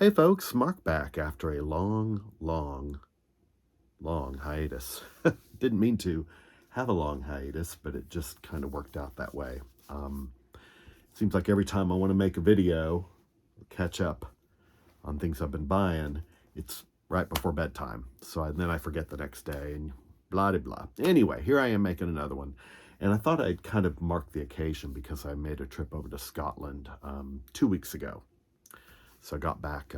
Hey folks, Mark back after a long hiatus. Didn't mean to have a long hiatus, but it just kind of worked out that way. Um, Seems like every time I want to make a video, catch up on things I've been buying, it's right before bedtime. Then I forget the next day and blah, blah, blah. Anyway, here I am making another one. And I thought I'd kind of mark the occasion because I made a trip over to Scotland 2 weeks ago. So I got back,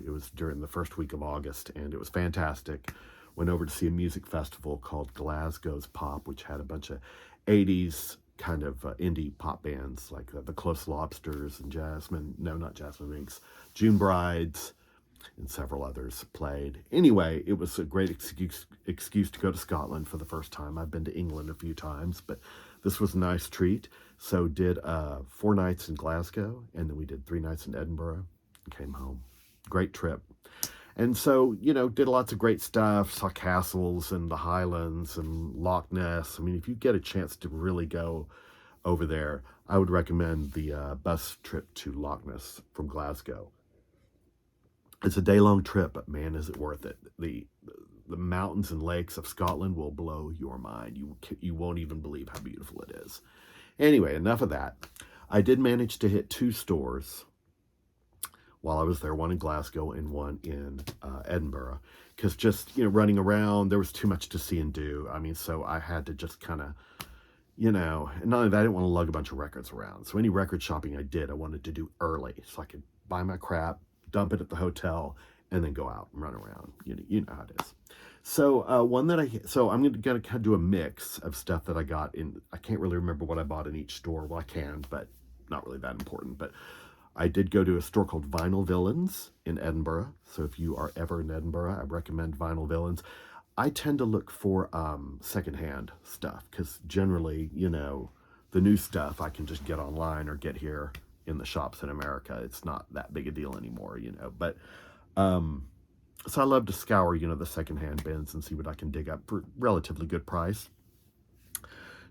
it was during the first week of August, and it was fantastic. Went over to see a music festival called Glasgow's Pop, which had a bunch of 80s kind of indie pop bands like the Close Lobsters and not Jasmine Minks, June Brides, and several others played. Anyway, it was a great excuse to go to Scotland for the first time. I've been to England a few times, but this was a nice treat. So did 4 nights in Glasgow, and then we did 3 nights in Edinburgh and came home. Great trip. And so, did lots of great stuff, saw castles and the Highlands and Loch Ness. I mean, if you get a chance to really go over there, I would recommend the bus trip to Loch Ness from Glasgow. It's a day-long trip, but man, is it worth it. The mountains and lakes of Scotland will blow your mind. You won't even believe how beautiful it is. Anyway, enough of that. I did manage to hit 2 stores while I was there, one in Glasgow and one in Edinburgh, because just, running around, there was too much to see and do. I mean, so I had to just kind of, and not only that, I didn't want to lug a bunch of records around. So any record shopping I did, I wanted to do early so I could buy my crap, dump it at the hotel, and then go out and run around. You know how it is. So I'm going to kind of do a mix of stuff that I got in. I can't really remember what I bought in each store. Well, I can, but not really that important. But I did go to a store called Vinyl Villains in Edinburgh. So if you are ever in Edinburgh, I recommend Vinyl Villains. I tend to look for secondhand stuff because generally, the new stuff I can just get online or get here in the shops in America. It's not that big a deal anymore, But so I love to scour, the secondhand bins and see what I can dig up for relatively good price.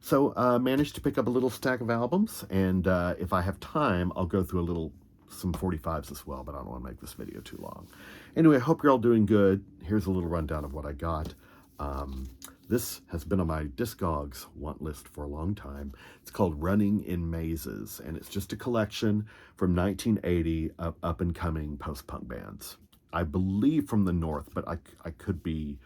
So managed to pick up a little stack of albums, and if I have time, I'll go through some 45s as well, but I don't want to make this video too long. Anyway, I hope you're all doing good. Here's a little rundown of what I got. This has been on my Discogs want list for a long time. It's called Running in Mazes, and it's just a collection from 1980 of up-and-coming post-punk bands. I believe from the north, but I could be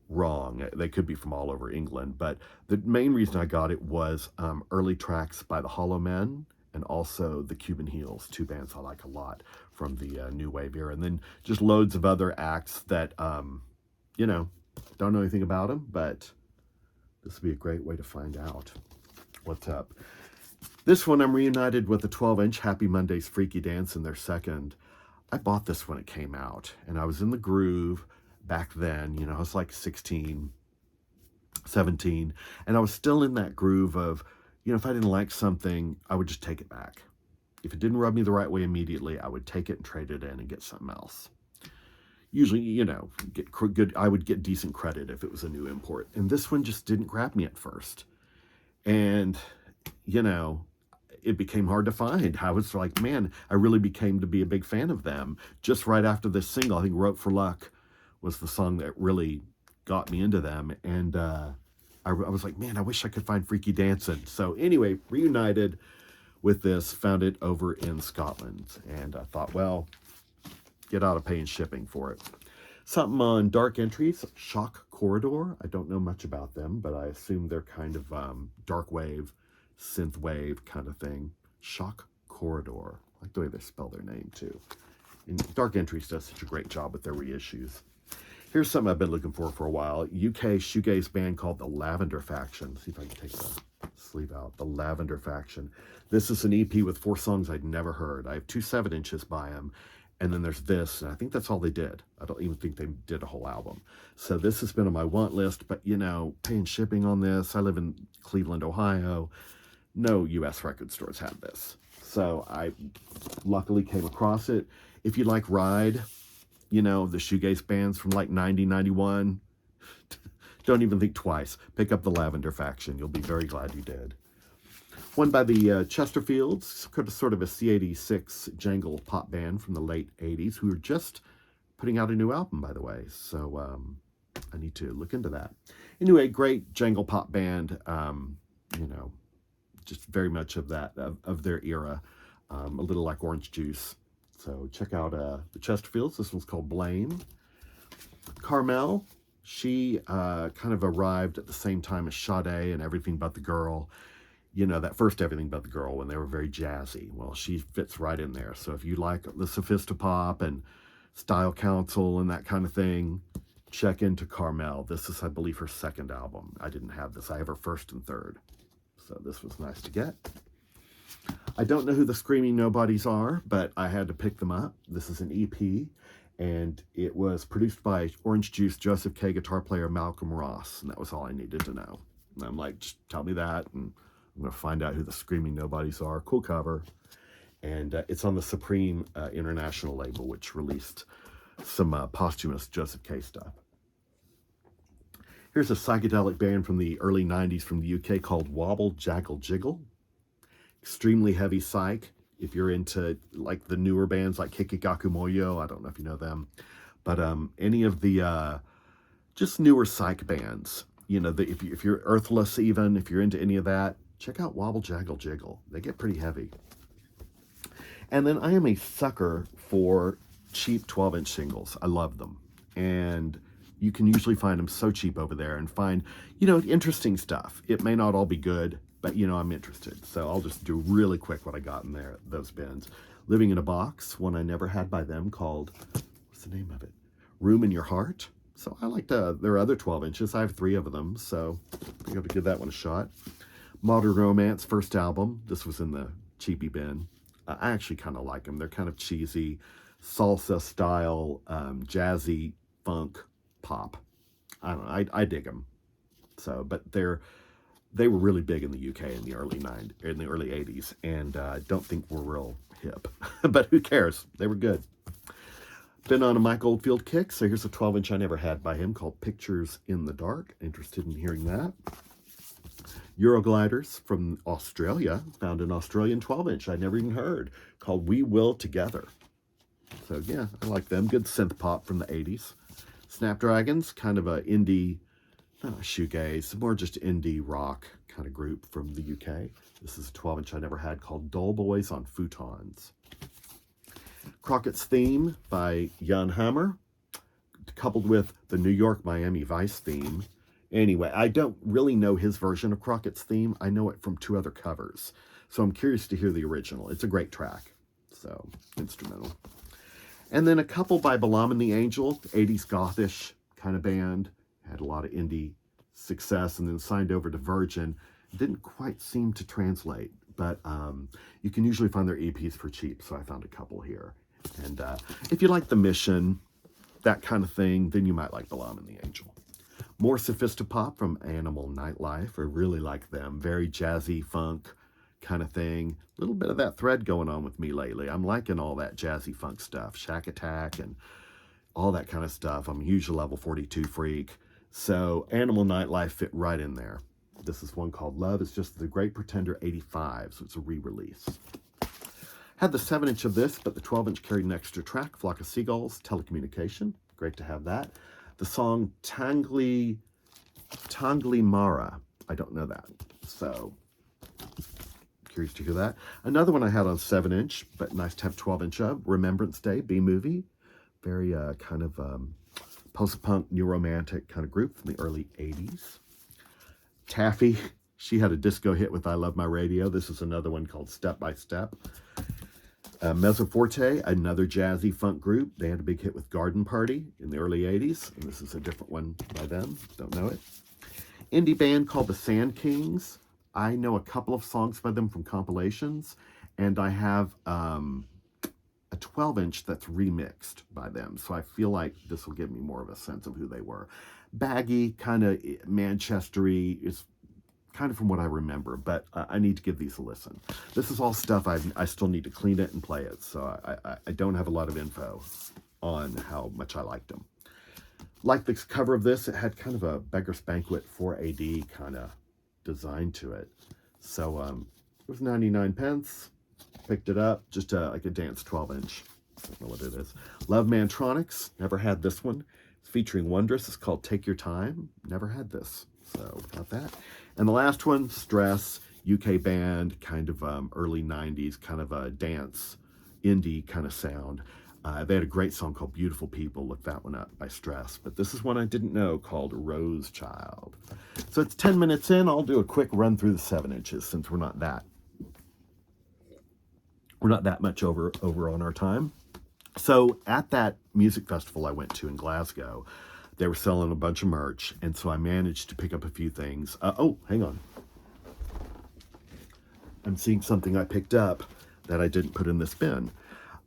wrong. They could be from all over England, but the main reason I got it was early tracks by the Hollow Men and also the Cuban Heels, 2 bands I like a lot from the New Wave era, and then just loads of other acts that, don't know anything about them, but this would be a great way to find out what's up. This one, I'm reunited with a 12-inch Happy Mondays Freaky Dance in their second. I bought this when it came out, and I was in the groove back then. I was like 16, 17, and I was still in that groove of, if I didn't like something, I would just take it back. If it didn't rub me the right way immediately, I would take it and trade it in and get something else. Usually, I would get decent credit if it was a new import. And this one just didn't grab me at first. And, it became hard to find. I was like, man, I really became to be a big fan of them. Just right after this single, I think Rope for Luck was the song that really got me into them. And I was like, man, I wish I could find Freaky Dancing. So anyway, reunited with this, found it over in Scotland. And I thought, well, get out of paying shipping for it. Something on Dark Entries, Shock Corridor. I don't know much about them, but I assume they're kind of dark wave, synth wave kind of thing. Shock Corridor. I like the way they spell their name too. And Dark Entries does such a great job with their reissues. Here's something I've been looking for a while. UK shoegaze band called the Lavender Faction. See if I can take the sleeve out. The Lavender Faction. This is an EP with 4 songs I'd never heard. I have 2 7-inches by them. And then there's this, and I think that's all they did. I don't even think they did a whole album. So this has been on my want list, but, paying shipping on this. I live in Cleveland, Ohio. No U.S. record stores have this. So I luckily came across it. If you like Ride, the shoegaze bands from like 90, 91, don't even think twice. Pick up the Lavender Faction. You'll be very glad you did. One by the Chesterfields, sort of a C86 jangle pop band from the late 80s, who are just putting out a new album, by the way. So I need to look into that. Anyway, great jangle pop band, you know, just very much of that, of their era, a little like Orange Juice. So check out the Chesterfields. This one's called Blame. Carmel, she kind of arrived at the same time as Sade and Everything But the Girl. You know, that first Everything But the Girl, when they were very jazzy. Well, she fits right in there. So if you like the sophistopop and Style Council and that kind of thing, check into Carmel. This is, I believe, her second album. I didn't have this. I have her first and third. So this was nice to get. I don't know who the Screaming Nobodies are, but I had to pick them up. This is an EP, and it was produced by Orange Juice, Joseph K. guitar player Malcolm Ross, and that was all I needed to know. And I'm like, just tell me that, and I'm going to find out who the Screaming Nobodies are. Cool cover. And it's on the Supreme International label, which released some posthumous Joseph K. stuff. Here's a psychedelic band from the early 90s from the UK called Wobble Jaggle Jiggle. Extremely heavy psych. If you're into like the newer bands like Kikigaku Moyo, I don't know if you know them, but any of the just newer psych bands, you know, if you're Earthless, even if you're into any of that, check out Wobble Jaggle Jiggle. They get pretty heavy. And then I am a sucker for cheap 12-inch singles. I love them. And you can usually find them so cheap over there and find, you know, interesting stuff. It may not all be good, but, you know, I'm interested. So I'll just do really quick what I got in there, those bins. Living in a Box, one I never had by them called, what's the name of it? Room in Your Heart. So I like their other 12 inches. I have 3 of them, so I think I'll give that one a shot. Modern Romance, first album. This was in the cheapy bin. I actually kind of like them. They're kind of cheesy, salsa style, jazzy funk pop. I don't know. I dig them. So, but they were really big in the UK in the early 80s, and I don't think were real hip. But who cares? They were good. Been on a Mike Oldfield kick, so here's a 12-inch I never had by him called Pictures in the Dark. Interested in hearing that. Eurogliders from Australia, found an Australian 12-inch I never even heard, called We Will Together. So yeah, I like them. Good synth pop from the 80s. Snapdragons, kind of a indie, not a shoegaze, more just indie rock kind of group from the UK. This is a 12-inch I never had called Dull Boys on Futons. Crockett's Theme by Jan Hammer, coupled with the New York Miami Vice theme. Anyway, I don't really know his version of Crockett's Theme. I know it from 2 other covers. So I'm curious to hear the original. It's a great track. So, instrumental. And then a couple by Balaam and the Angel, 80s gothish kind of band. Had a lot of indie success and then signed over to Virgin. Didn't quite seem to translate, but you can usually find their EPs for cheap. So I found a couple here. And if you like The Mission, that kind of thing, then you might like Balaam and the Angel. More sophistopop from Animal Nightlife. I really like them. Very jazzy funk kind of thing. A little bit of that thread going on with me lately. I'm liking all that jazzy funk stuff. Shack Attack and all that kind of stuff. I'm a huge Level 42 freak. So Animal Nightlife fit right in there. This is one called Love is Just the Great Pretender 85. So it's a re-release. Had the 7-inch of this, but the 12-inch carried an extra track. Flock of Seagulls, Telecommunication. Great to have that. The song Tangli Mara. I don't know that. So, curious to hear that. Another one I had on 7-inch, but nice to have 12-inch of. Remembrance Day, B-Movie. Very kind of post-punk, new romantic kind of group from the early 80s. Taffy. She had a disco hit with I Love My Radio. This is another one called Step by Step. Mezzoforte, another jazzy funk group. They had a big hit with Garden Party in the early 80s. And this is a different one by them. Don't know it. Indie band called the Sand Kings. I know a couple of songs by them from compilations. And I have a 12-inch that's remixed by them. So I feel like this will give me more of a sense of who they were. Baggy, kind of Manchester-y. It's kind of from what I remember, but I need to give these a listen. This is all stuff I still need to clean it and play it, so I don't have a lot of info on how much I liked them. Like the cover of this, it had kind of a Beggar's Banquet 4AD kind of design to it. So was 99 pence. Picked it up, just like a dance 12-inch. I don't know what it is. Love Mantronics, never had this one. It's featuring Wondrous. It's called Take Your Time. Never had this, so got that. And the last one, Stress, UK band, kind of early 90s, kind of a dance, indie kind of sound. They had a great song called Beautiful People. Look that one up by Stress. But this is one I didn't know called Rose Child. So it's 10 minutes in. I'll do a quick run through the 7-inches since we're not that much over on our time. So at that music festival I went to in Glasgow, they were selling a bunch of merch, and so I managed to pick up a few things. Oh, hang on. I'm seeing something I picked up that I didn't put in this bin.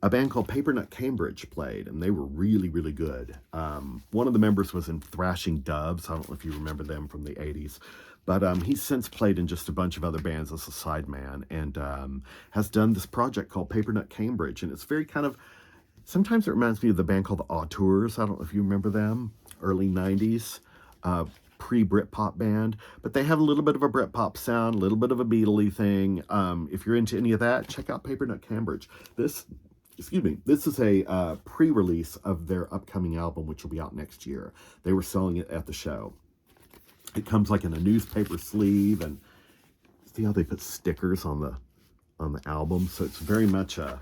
A band called Papernut Cambridge played, and they were really, really good. One of the members was in Thrashing Doves. I don't know if you remember them from the 80s. But he's since played in just a bunch of other bands as a sideman, and has done this project called Papernut Cambridge. And it's very kind of, sometimes it reminds me of the band called the Auteurs. I don't know if you remember them, early 90s, pre-Britpop band. But they have a little bit of a Britpop sound, a little bit of a Beatle-y thing. If you're into any of that, check out Papernut Cambridge. This is a pre-release of their upcoming album, which will be out next year. They were selling it at the show. It comes like in a newspaper sleeve, and see how they put stickers on the album. So it's very much a,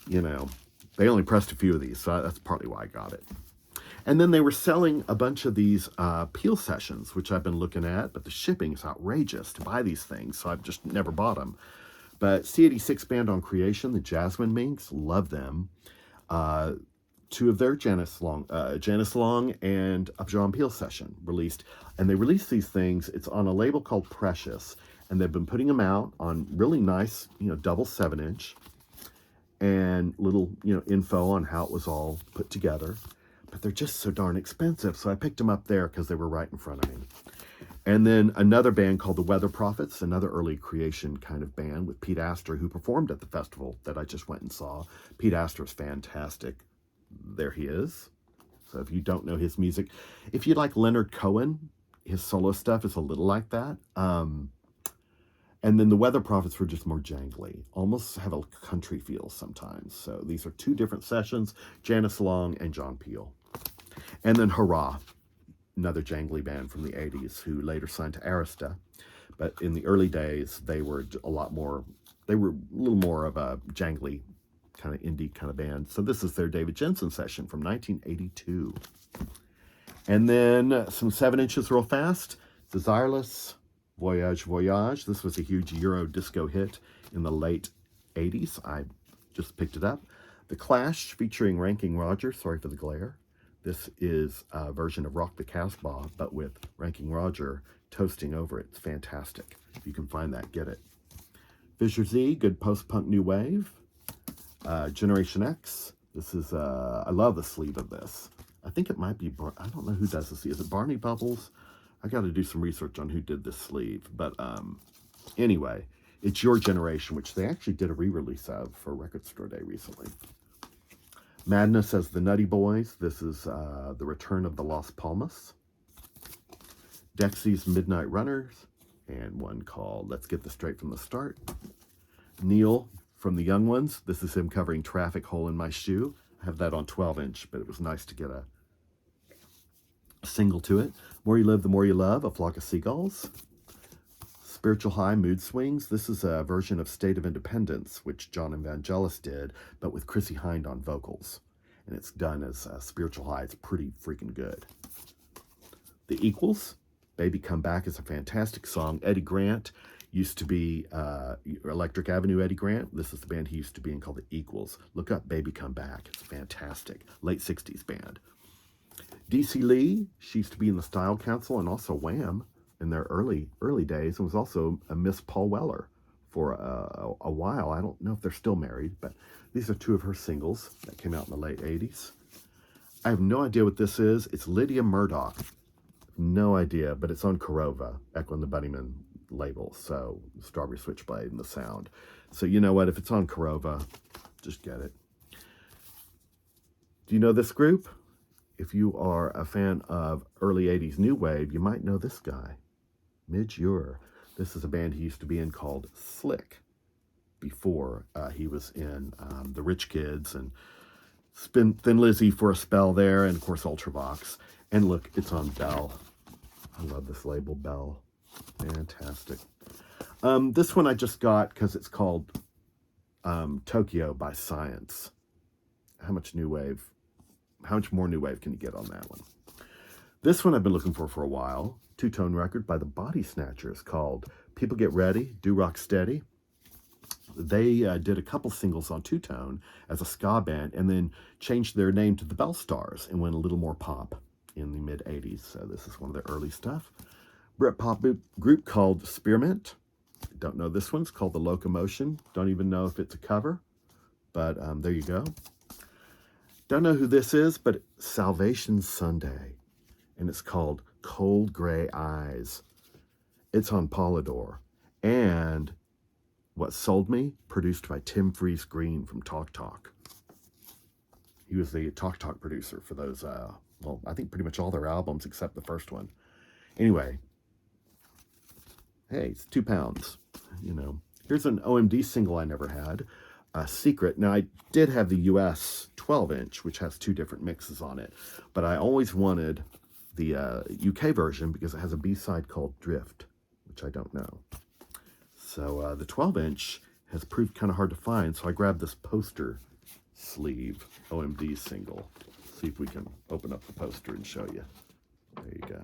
they only pressed a few of these, so that's partly why I got it. And then they were selling a bunch of these Peel sessions, which I've been looking at, but the shipping is outrageous to buy these things, so I've just never bought them. But C86 Band on Creation, the Jasmine Minks, love them. Two of their Janice Long and a John Peel session released. And they released these things. It's on a label called Precious. And they've been putting them out on really nice, double 7-inch. And little, info on how it was all put together. But they're just so darn expensive. So I picked them up there because they were right in front of me. And then another band called the Weather Prophets, another early creation kind of band with Pete Astor, who performed at the festival that I just went and saw. Pete Astor is fantastic. There he is. So if you don't know his music, if you like Leonard Cohen, his solo stuff is a little like that. And then the Weather Prophets were just more jangly, almost have a country feel sometimes. So these are two different sessions, Janice Long and John Peel. And then Hurrah, another jangly band from the 80s who later signed to Arista. But in the early days, they were a little more of a jangly kind of indie kind of band. So this is their David Jensen session from 1982. And then some 7-inches real fast. Desireless, Voyage Voyage. This was a huge Euro disco hit in the late 80s. I just picked it up. The Clash featuring Ranking Roger. Sorry for the glare. This is a version of Rock the Casbah, but with Ranking Roger toasting over it. It's fantastic. If you can find that, get it. Fisher Z, good post-punk new wave. Generation X. This is, I love the sleeve of this. I think it might be, I don't know who does this. Is it Barney Bubbles? I got to do some research on who did this sleeve. But anyway, it's Your Generation, which they actually did a re-release of for Record Store Day recently. Madness as the Nutty Boys. This is the return of the Las Palmas. Dexy's Midnight Runners. And one called Let's Get This Straight from the Start. Neil from the Young Ones. This is him covering Traffic, Hole in My Shoe. I have that on 12-inch, but it was nice to get a single to it. More You Live, the More You Love, A Flock of Seagulls. Spiritual High, Mood Swings. This is a version of State of Independence, which John Evangelis did, but with Chrissy Hind on vocals. And it's done as Spiritual High. It's pretty freaking good. The Equals, Baby Come Back is a fantastic song. Eddie Grant used to be Electric Avenue Eddie Grant. This is the band he used to be in called The Equals. Look up Baby Come Back. It's fantastic. Late 60s band. DC Lee, she used to be in the Style Council and also Wham in their early days, and was also a Miss Paul Weller for a while. I don't know if they're still married, but these are two of her singles that came out in the late 80s. I have no idea what this is. It's Lydia Murdoch. No idea, but it's on Korova, Echo and the Bunnymen label, so Strawberry Switchblade and the sound. So you know what, if it's on Korova, just get it. Do you know this group? If you are a fan of early 80s new wave, you might know this guy, Midge Ure. This is a band he used to be in called Slick before he was in the Rich Kids and Thin Lizzy for a spell there, and of course Ultravox. And look, it's on Bell. I love this label, Bell. Fantastic. This one I just got because it's called Tokyo by Science. How much more new wave can you get on that one? This one I've been looking for a while. Two-tone record by the Body Snatchers called People Get Ready, Do Rock Steady. They did a couple singles on two-tone as a ska band and then changed their name to the Bell Stars and went a little more pop in the mid-'80s. So this is one of their early stuff. Britpop group called Spearmint. Don't know this one. It's called The Locomotion. Don't even know if it's a cover, but there you go. Don't know who this is, but Salvation Sunday, and it's called Cold Gray Eyes. It's on Polydor, and What Sold Me, produced by Tim Freeze Green from Talk Talk. He was the Talk Talk producer for those, well, I think pretty much all their albums except the first one. Anyway, hey, it's £2, you know. Here's an OMD single I never had, Secret. Now, I did have the US 12-inch, which has 2 different mixes on it, but I always wanted the UK version because it has a B-side called Drift, which I don't know. So the 12-inch has proved kind of hard to find, so I grabbed this poster sleeve OMD single. See if we can open up the poster and show you. There you go.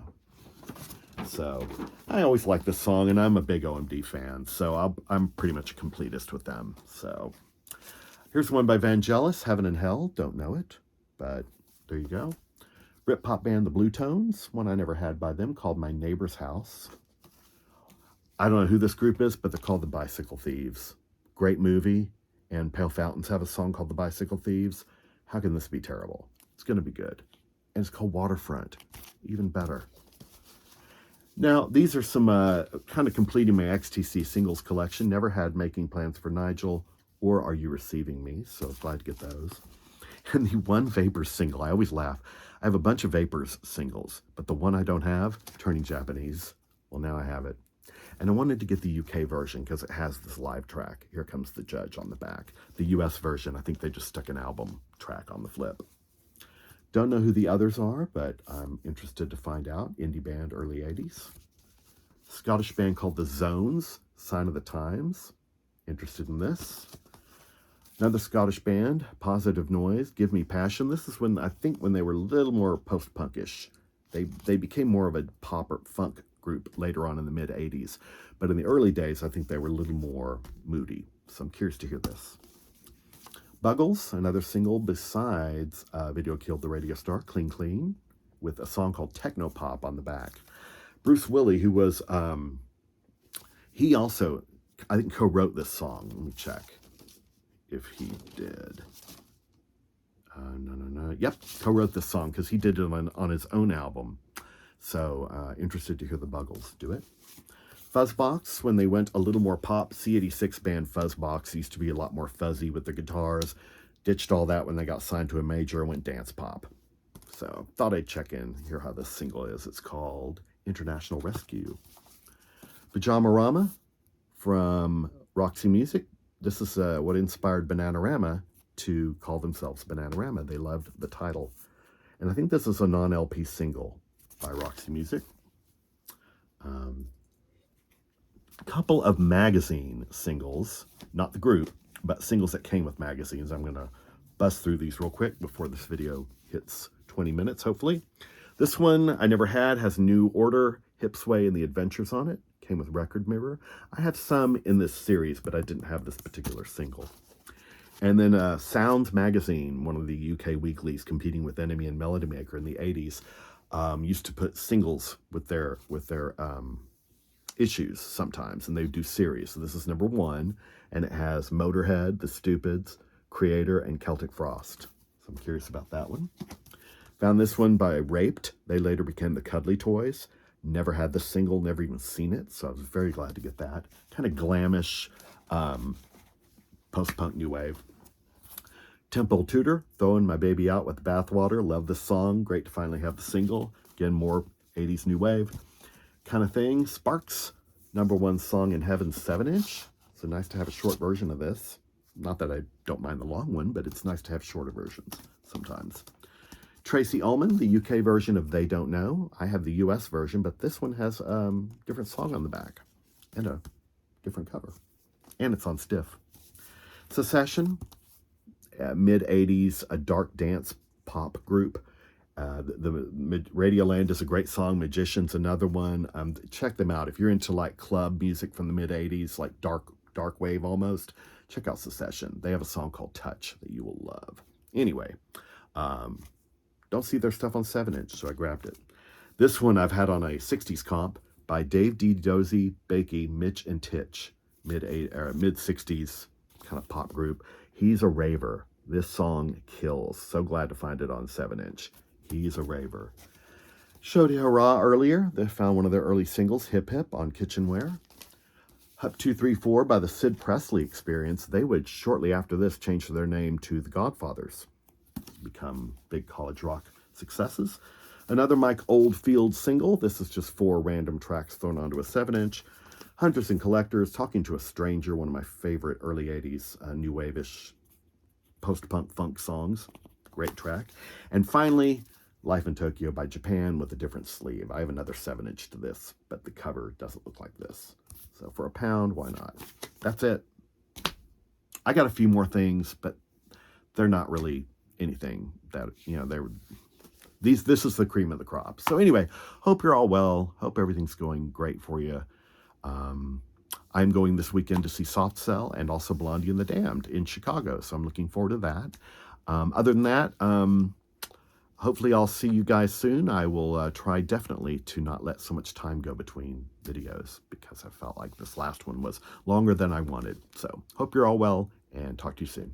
So I always like this song, and I'm a big OMD fan, so I'm pretty much a completist with them. So here's one by Vangelis, Heaven and Hell. Don't know it, but there you go. Britpop band The Blue Tones, one I never had by them, called My Neighbor's House. I don't know who this group is, but they're called the Bicycle Thieves. Great movie, and Pale Fountains have a song called The Bicycle Thieves. How can this be terrible? It's going to be good. And it's called Waterfront. Even better. Now, these are some kind of completing my XTC singles collection. Never had Making Plans for Nigel or Are You Receiving Me? So glad to get those. And the one Vapors single, I always laugh. I have a bunch of Vapors singles, but the one I don't have, Turning Japanese, well, now I have it. And I wanted to get the UK version because it has this live track. Here Comes the Judge on the back. The US version, I think they just stuck an album track on the flip. Don't know who the others are, but I'm interested to find out. Indie band, early 80s. Scottish band called The Zones, Sign of the Times. Interested in this. Another Scottish band, Positive Noise, Give Me Passion. This is when, I think, when they were a little more post-punkish. They became more of a pop or funk group later on in the mid-'80s. But in the early days, I think they were a little more moody. So I'm curious to hear this. Buggles, another single besides Video Killed the Radio Star, Clean Clean, with a song called Techno Pop on the back. Bruce Willey, who was, he also, I think, co-wrote this song. Let me check if he did. No. Yep, co-wrote this song because he did it on his own album. So interested to hear the Buggles do it. Fuzzbox, when they went a little more pop, C86 band Fuzzbox used to be a lot more fuzzy with the guitars. Ditched all that when they got signed to a major and went dance pop. So thought I'd check in, hear how this single is. It's called International Rescue. Pyjamarama from Roxy Music. This is what inspired Bananarama to call themselves Bananarama. They loved the title. And I think this is a non-LP single by Roxy Music. Couple of magazine singles, not the group, but singles that came with magazines. I'm going to bust through these real quick before this video hits 20 minutes, hopefully. This one I never had, has New Order, Hip Sway, and The Adventures on it. Came with Record Mirror. I have some in this series, but I didn't have this particular single. And then Sounds Magazine, one of the UK weeklies competing with Enemy and Melody Maker in the 80s, used to put singles with their issues sometimes, and they would do series. So this is number 1, and it has Motorhead, The Stupids, Creator, and Celtic Frost. So I'm curious about that one. Found this one by Raped. They later became the Cuddly Toys. Never had the single, never even seen it, so I was very glad to get that. Kind of glamish, post-punk new wave. Temple Tudor, Throwing My Baby Out with the Bathwater. Love this song. Great to finally have the single. Again, more 80s new wave kind of thing. Sparks, #1 song in heaven 7-inch. So nice to have a short version of this. Not that I don't mind the long one, but it's nice to have shorter versions sometimes. Tracy Ullman, the UK version of They Don't Know. I have the US version, but this one has a different song on the back and a different cover. And it's on stiff. Secession, mid-80s, a dark dance pop group. Radioland is a great song. Magician's another one. Check them out. If you're into like club music from the mid-80s, like dark wave almost, check out Secession. They have a song called Touch that you will love. Anyway, don't see their stuff on 7-inch, so I grabbed it. This one I've had on a 60s comp by Dave D. Dozy, Bakey, Mitch, and Titch. Mid-60s kind of pop group. He's a raver. This song kills. So glad to find it on 7-inch. He's a raver. Showed Hurrah earlier. They found one of their early singles, Hip Hip, on Kitchenware. Hup 234 by the Sid Presley Experience. They would, shortly after this, change their name to The Godfathers. Become big college rock successes. Another Mike Oldfield single. This is just 4 random tracks thrown onto a 7-inch. Hunters and Collectors, Talking to a Stranger, one of my favorite early 80s new wave-ish post-punk funk songs. Great track. And finally, Life in Tokyo by Japan with a different sleeve. I have another 7-inch to this, but the cover doesn't look like this. So for £1, why not? That's it. I got a few more things, but they're not really anything that, this is the cream of the crop. So anyway, hope you're all well. Hope everything's going great for you. I'm going this weekend to see Soft Cell and also Blondie and the Damned in Chicago. So I'm looking forward to that. Other than that, hopefully I'll see you guys soon. I will try definitely to not let so much time go between videos because I felt like this last one was longer than I wanted. So hope you're all well and talk to you soon.